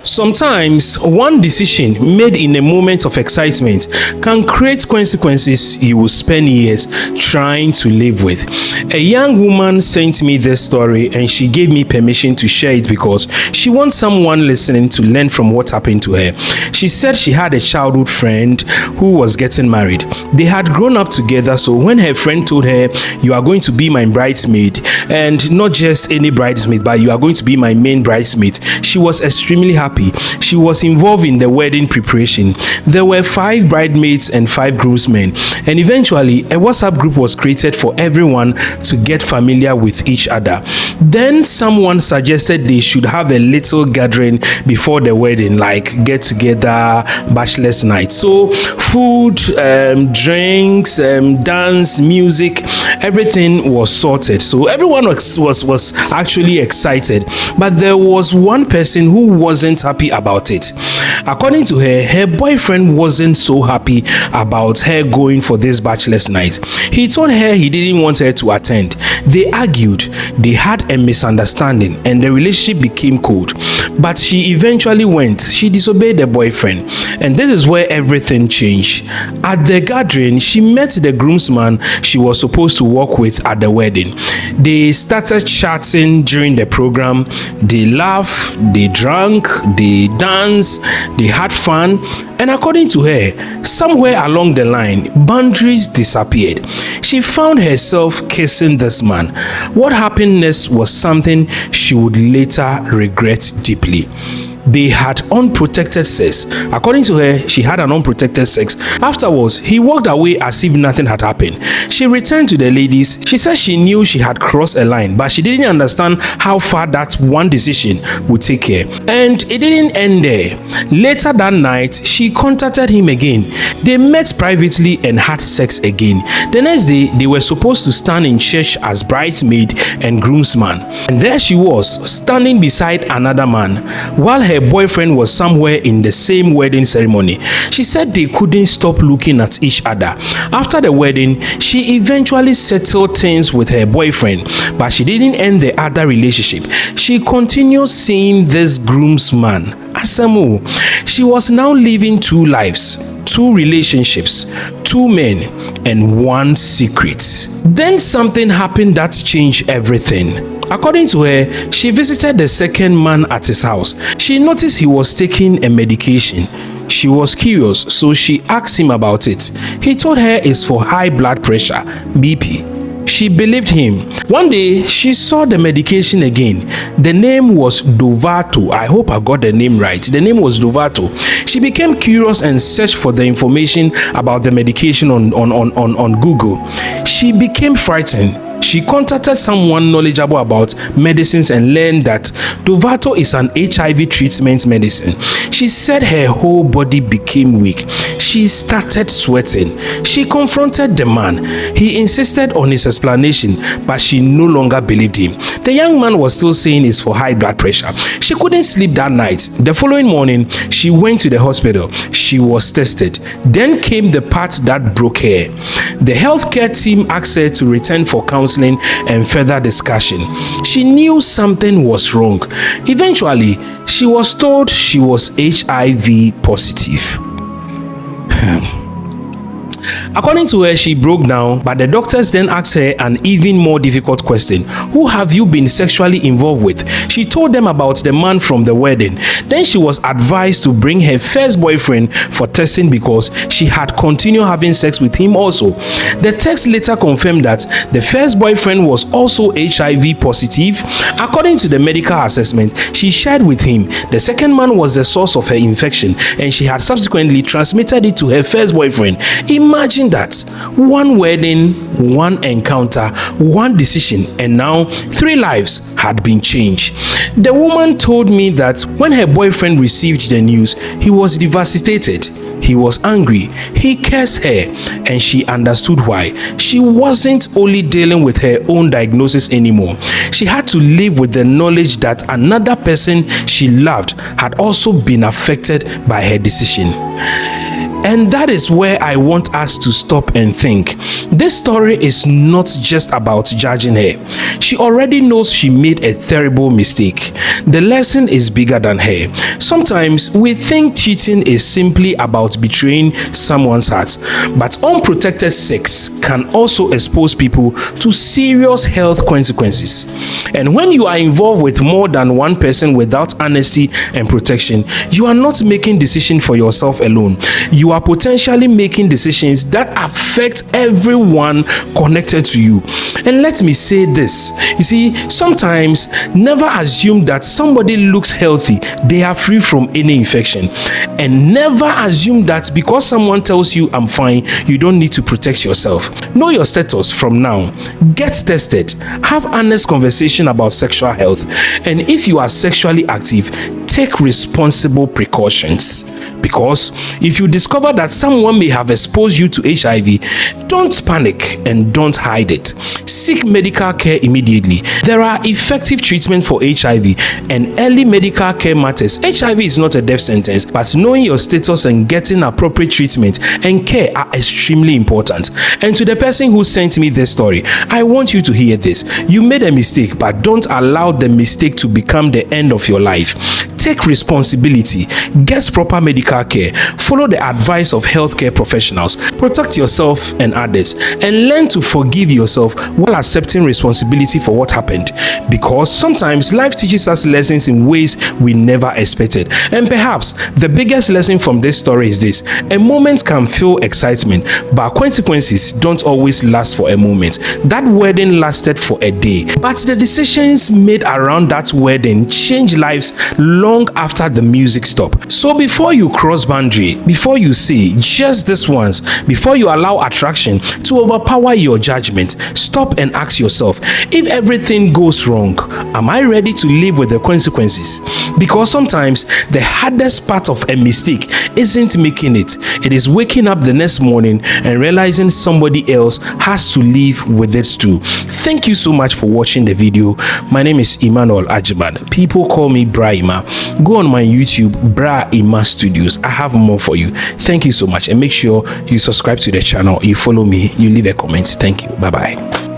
Sometimes one decision made in a moment of excitement can create consequences you will spend years trying to live with. A young woman sent me this story and she gave me permission to share it because she wants someone listening to learn from what happened to her. She said she had a childhood friend who was getting married. They had grown up together, so when her friend told her, "You are going to be my bridesmaid, and not just any bridesmaid, but you are going to be my main bridesmaid," she was extremely happy. She was involved in the wedding preparation. There were 5 bridesmaids and 5 groomsmen, and eventually a WhatsApp group was created for everyone to get familiar with each other. Then someone suggested they should have a little gathering before the wedding, like get together, bachelor's night. So food, drinks, dance, music, everything was sorted. So everyone was actually excited, but there was one person who wasn't happy about it. According to her, her boyfriend wasn't so happy about her going for this bachelor's night. He told her he didn't want her to attend. They argued, they had a misunderstanding, and the relationship became cold. But she eventually went. She disobeyed the boyfriend, and this is where everything changed. At the gathering, she met the groomsman she was supposed to walk with at the wedding. They started chatting during the program. They laughed, they drank, they danced, they had fun, and according to her, somewhere along the line, boundaries disappeared. She found herself kissing this man. What happened next was something she would later regret deeply. They had unprotected sex. According to her, she had an unprotected sex. Afterwards, he walked away as if nothing had happened. She returned to the ladies. She said she knew she had crossed a line, but she didn't understand how far that one decision would take her. And it didn't end there. Later that night, she contacted him again. They met privately and had sex again. The next day, they were supposed to stand in church as bridesmaid and groomsman. And there she was, standing beside another man, while her boyfriend was somewhere in the same wedding ceremony. She said they couldn't stop looking at each other. After the wedding, she eventually settled things with her boyfriend, but she didn't end the other relationship. She continued seeing this groomsman. Asemu. She was now living 2 lives, 2 relationships, 2 men, and 1 secret. Then something happened that changed everything. According to her, she visited the second man at his house. She noticed he was taking a medication. She was curious, so she asked him about it. He told her it's for high blood pressure, BP. She believed him. One day, she saw the medication again. The name was Dovato. I hope I got the name right. The name was Dovato. She became curious and searched for the information about the medication on Google. She became frightened. She contacted someone knowledgeable about medicines and learned that Dovato is an HIV treatment medicine. She said her whole body became weak. She started sweating. She confronted the man. He insisted on his explanation, but she no longer believed him. The young man was still saying it's for high blood pressure. She couldn't sleep that night. The following morning, she went to the hospital. She was tested. Then came the part that broke her. The healthcare team asked her to return for counseling and further discussion. She knew something was wrong. Eventually, she was told she was HIV positive. According to her, she broke down, but the doctors then asked her an even more difficult question. Who have you been sexually involved with? She told them about the man from the wedding. Then she was advised to bring her first boyfriend for testing because she had continued having sex with him also. The text later confirmed that the first boyfriend was also HIV positive. According to the medical assessment she shared with him, the second man was the source of her infection and she had subsequently transmitted it to her first boyfriend. Imagine that. 1 wedding, 1 encounter, 1 decision, and now 3 lives had been changed. The woman told me that when her boyfriend received the news, he was devastated. He was angry. He cursed her, and she understood why. She wasn't only dealing with her own diagnosis anymore. She had to live with the knowledge that another person she loved had also been affected by her decision. And that is where I want us to stop and think. This story is not just about judging her. She already knows she made a terrible mistake. The lesson is bigger than her. Sometimes we think cheating is simply about betraying someone's heart, but unprotected sex can also expose people to serious health consequences. And when you are involved with more than one person without honesty and protection, you are not making decisions for yourself alone. You are potentially making decisions that affect everyone connected to you. And let me say this, you see, sometimes never assume that somebody looks healthy, they are free from any infection. And never assume that because someone tells you I'm fine, you don't need to protect yourself. Know your status from now. Get tested. Have honest conversation about sexual health. And if you are sexually active, take responsible precautions. Because if you discover that someone may have exposed you to HIV, don't panic and don't hide it. Seek medical care immediately. There are effective treatments for HIV, and early medical care matters. HIV is not a death sentence, but knowing your status and getting appropriate treatment and care are extremely important. And to the person who sent me this story, I want you to hear this. You made a mistake, but don't allow the mistake to become the end of your life. Take responsibility, get proper medical care, follow the advice of healthcare professionals, protect yourself and others, and learn to forgive yourself while accepting responsibility for what happened. Because sometimes life teaches us lessons in ways we never expected. And perhaps the biggest lesson from this story is this: a moment can feel excitement, but consequences don't always last for a moment. That wedding lasted for a day, but the decisions made around that wedding changed lives long after the music stopped. So before you cross boundary, before you say just this once, before you allow attraction to overpower your judgment, stop and ask yourself, if everything goes wrong, am I ready to live with the consequences? Because sometimes the hardest part of a mistake isn't making it. It is waking up the next morning and realizing somebody else has to live with it too. Thank you so much for watching the video. My name is Emmanuel Ajiman. People call me Brahima. Go on my YouTube, Brahima Studios. I have more for you. Thank you so much, and make sure you subscribe to the channel, you follow me, you leave a comment. Thank you. Bye bye.